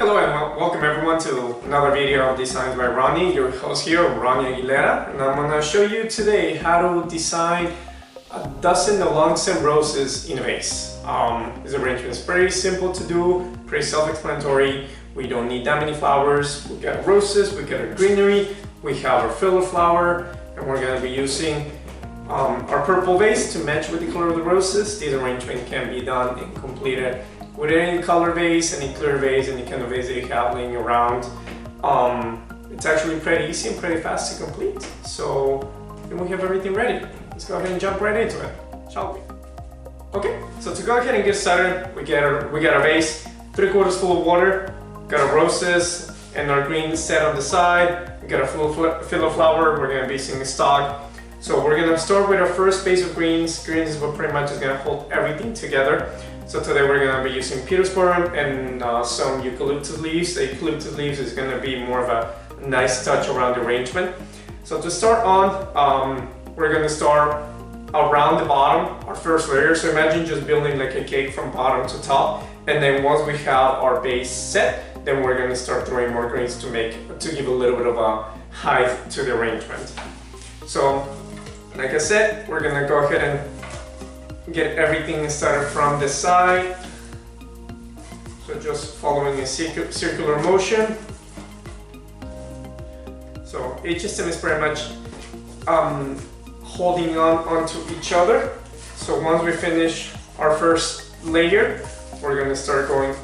Hello and welcome everyone to another video of Designs by Ronnie, your host here, Ronnie Aguilera, and I'm going to show you today how to design a dozen long stem roses in a vase. This arrangement is pretty simple to do, pretty self-explanatory. We don't need that many flowers. We got roses, we got our greenery, we have our filler flower, and we're going to be using our purple vase to match with the color of the roses. This arrangement can be done and completed with any color vase, any clear vase, any kind of vase that you have laying around. It's actually pretty easy and pretty fast to complete. So then we have everything ready. Let's go ahead and jump right into it, shall we? Okay, so to go ahead and get started, we got our vase, 3/4 full of water, got our roses and our green set on the side, we got a full filler flower, we're going to be using stock. So we're going to start with our first base of greens. Greens is what pretty much is going to hold everything together. So today we're going to be using Petersburg and some eucalyptus leaves. The eucalyptus leaves is going to be more of a nice touch around the arrangement. So to start on, we're going to start around the bottom, our first layer. So imagine just building like a cake from bottom to top. And then once we have our base set, then we're going to start throwing more greens to give a little bit of a height to the arrangement. So like I said, we're going to go ahead and get everything started from the side. So just following a circular motion. So each stem is pretty much holding onto each other. So once we finish our first layer, we're going to start going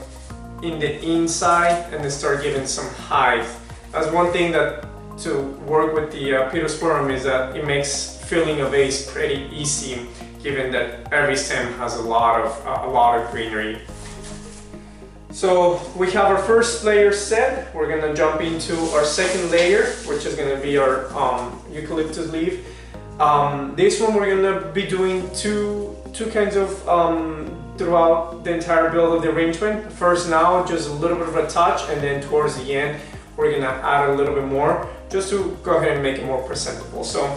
in the inside and then start giving some height. That's one thing that to work with the Petersburg is that it makes filling a vase pretty easy, given that every stem has a lot of greenery. So we have our first layer set. We're gonna jump into our second layer, which is gonna be our eucalyptus leaf. This one we're gonna be doing two kinds of throughout the entire build of the arrangement. First now, just a little bit of a touch, and then towards the end, we're gonna add a little bit more, just to go ahead and make it more presentable. So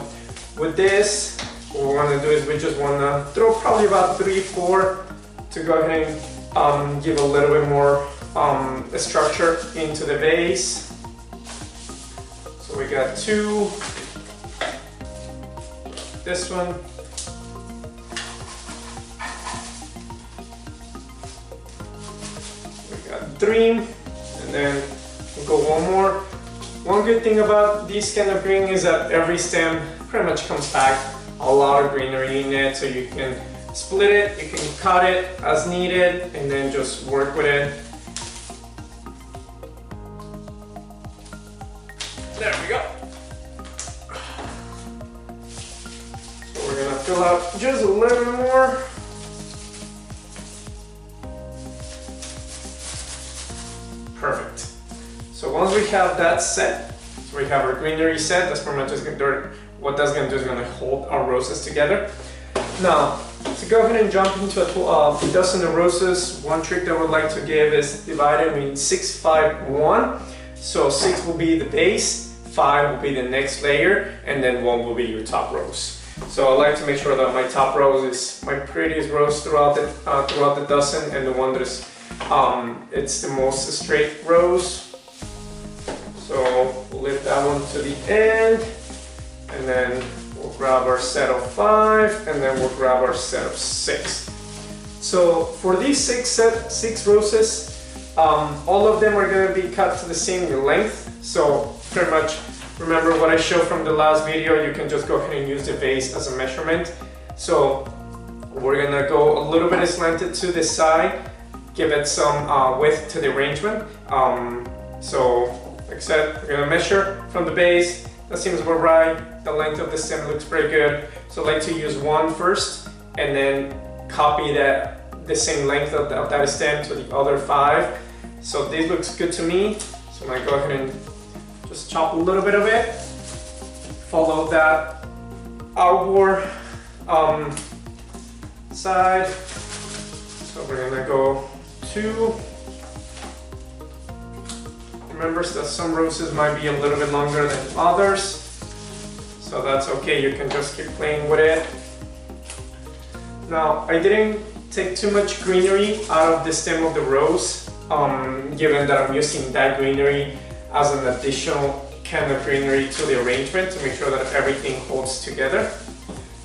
with this, what we want to do is we just want to throw probably about 3-4 to go ahead and give a little bit more structure into the vase. So we got 2, this one, we got 3, and then we'll go one more. One good thing about these kind of green is that every stem pretty much comes back a lot of greenery in it, so you can split it, you can cut it as needed, and then just work with it. There we go. So we're gonna fill out just a little bit more. Perfect. So once we have that set, so we have our greenery set, that's pretty much just what that's going to do is going to hold our roses together. Now, to go ahead and jump into a dozen of roses, one trick that I would like to give is divide them in 6, 5, 1. So 6 will be the base, 5 will be the next layer, and then 1 will be your top rose. So I like to make sure that my top rose is my prettiest rose throughout the dozen, and the one that is it's the most straight rose. So we'll lift that one to the end. And then we'll grab our set of 5, and then we'll grab our set of 6. So for these 6 roses, all of them are going to be cut to the same length. So pretty much remember what I showed from the last video, you can just go ahead and use the vase as a measurement. So we're going to go a little bit slanted to the side, give it some width to the arrangement. So like I said, we're going to measure from the base. That seems about right. The length of the stem looks pretty good. So I like to use 1 first and then copy the same length of that stem to the other 5. So this looks good to me. So I'm going to go ahead and just chop a little bit of it. Follow that outward side. So we're going to go 2. Remember that some roses might be a little bit longer than others, so that's okay, you can just keep playing with it. Now, I didn't take too much greenery out of the stem of the rose. given that I'm using that greenery as an additional kind of greenery to the arrangement to make sure that everything holds together.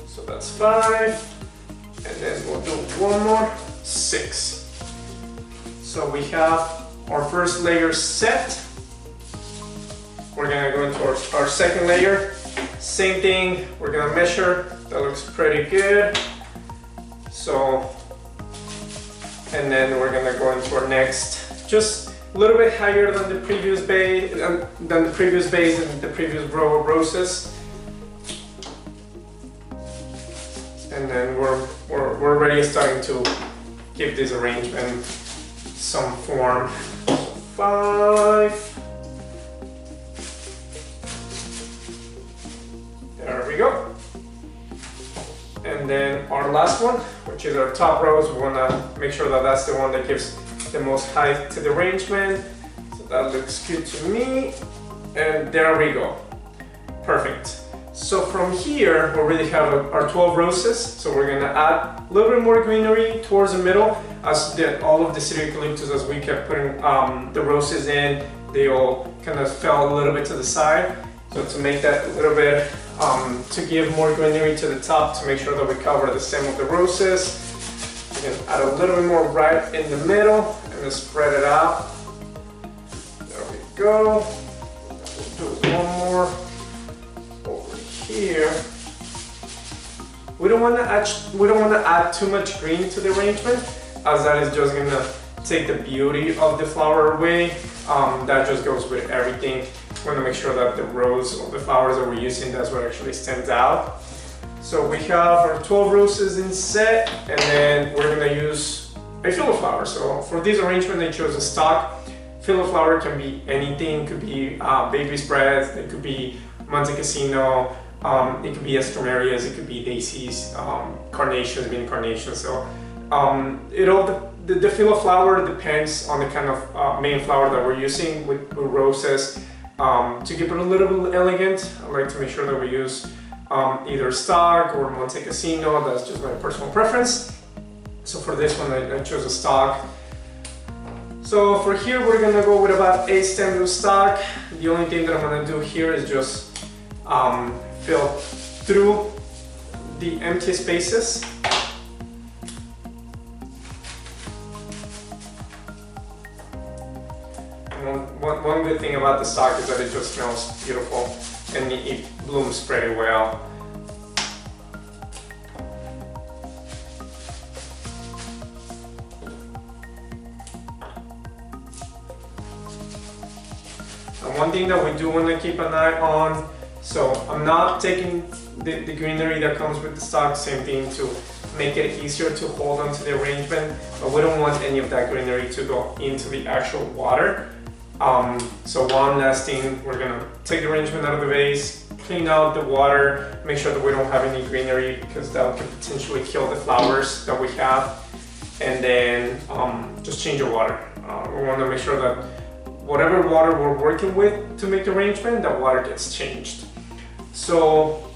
So that's 5. And then we'll do one more, 6. So we have our first layer set. We're gonna go into our second layer. Same thing, we're gonna measure. That looks pretty good. So, and then we're gonna go into our next, just a little bit higher than the previous base, and the previous row of roses. And then we're already starting to give this arrangement some form. 5. There we go. And then our last one, which is our top rows, we want to make sure that that's the one that gives the most height to the arrangement. So that looks good to me. And there we go. Perfect. So from here, we already have our 12 roses. So we're gonna add a little bit more greenery towards the middle. As all of the cedar eucalyptus, as we kept putting the roses in, they all kind of fell a little bit to the side. So to make that a little bit, to give more greenery to the top, to make sure that we cover the stem of the roses. We can add a little bit more right in the middle and then spread it out. There we go. We'll do one more over here. We don't want to add too much green to the arrangement, as that is just gonna take the beauty of the flower away. That just goes with everything. We want to make sure that the rows of the flowers that we're using, that's what actually stands out. So we have our 12 roses in set, and then we're going to use a filler flower. So for this arrangement, I chose a stock. Filler flower can be anything. It could be baby spreads, it could be Monte Cassino, it could be estromerias, it could be daisies, carnations, mini carnations. So the filler flower depends on the kind of main flower that we're using with roses. To keep it a little bit elegant, I like to make sure that we use either stock or Monte Cassino. That's just my personal preference. So for this one, I chose a stock. So for here, we're gonna go with about 8 stems of stock. The only thing that I'm gonna do here is just fill through the empty spaces. One good thing about the stock is that it just smells beautiful and it blooms pretty well. And one thing that we do want to keep an eye on, so I'm not taking the greenery that comes with the stock, same thing, to make it easier to hold onto the arrangement, but we don't want any of that greenery to go into the actual water. So one last thing, we're gonna take the arrangement out of the vase, clean out the water, make sure that we don't have any greenery because that can potentially kill the flowers that we have, and then just change the water. We want to make sure that whatever water we're working with to make the arrangement, that water gets changed. So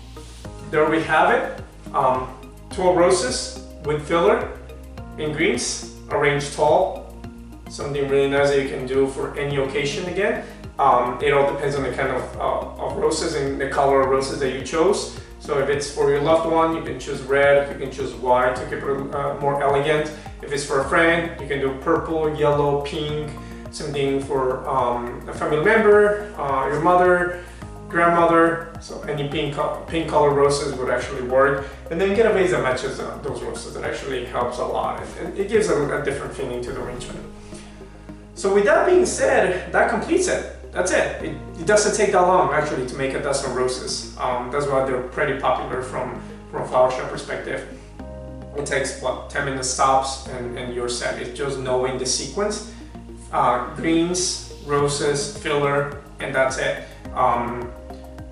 there we have it, 12 roses with filler in greens, arranged tall. Something really nice that you can do for any occasion again. It all depends on the kind of roses and the color of roses that you chose. So if it's for your loved one, you can choose red, you can choose white to keep it more elegant. If it's for a friend, you can do purple, yellow, pink, something for a family member, your mother, grandmother. So any pink color roses would actually work. And then get a vase that matches those roses. That actually helps a lot, and it gives a different feeling to the arrangement. So with that being said, that completes it. That's it. It doesn't take that long actually to make a dozen roses. That's why they're pretty popular from a flower shop perspective. It takes what, 10 minutes tops and you're set. It's just knowing the sequence. Greens, roses, filler, and that's it.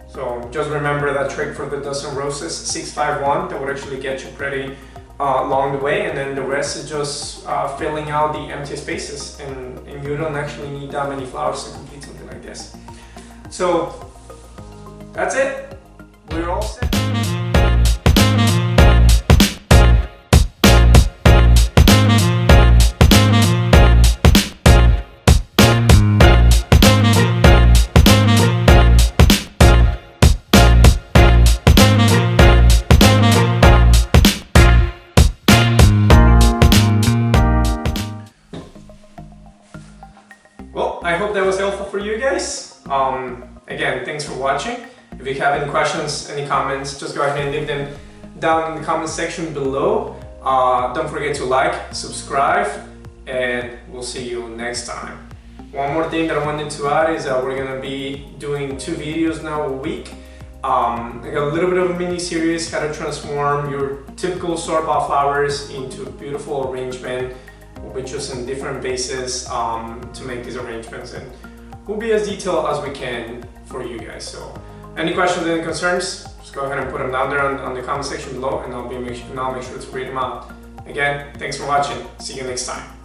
So just remember that trick for the dozen roses, 651, that would actually get you pretty along the way, and then the rest is just filling out the empty spaces, and you don't actually need that many flowers to complete something like this. So that's it, we're all set. I hope that was helpful for you guys. Again, thanks for watching. If you have any questions, any comments, just go ahead and leave them down in the comment section below. Don't forget to like, subscribe, and we'll see you next time. One more thing that I wanted to add is that we're gonna be doing 2 videos now a week. Like a little bit of a mini series, how to transform your typical store-bought flowers into a beautiful arrangement. We'll be choosing different vases to make these arrangements, and we'll be as detailed as we can for you guys. So any questions, any concerns, just go ahead and put them down there on the comment section below, and I'll make sure to read them out. Again, thanks for watching. See you next time.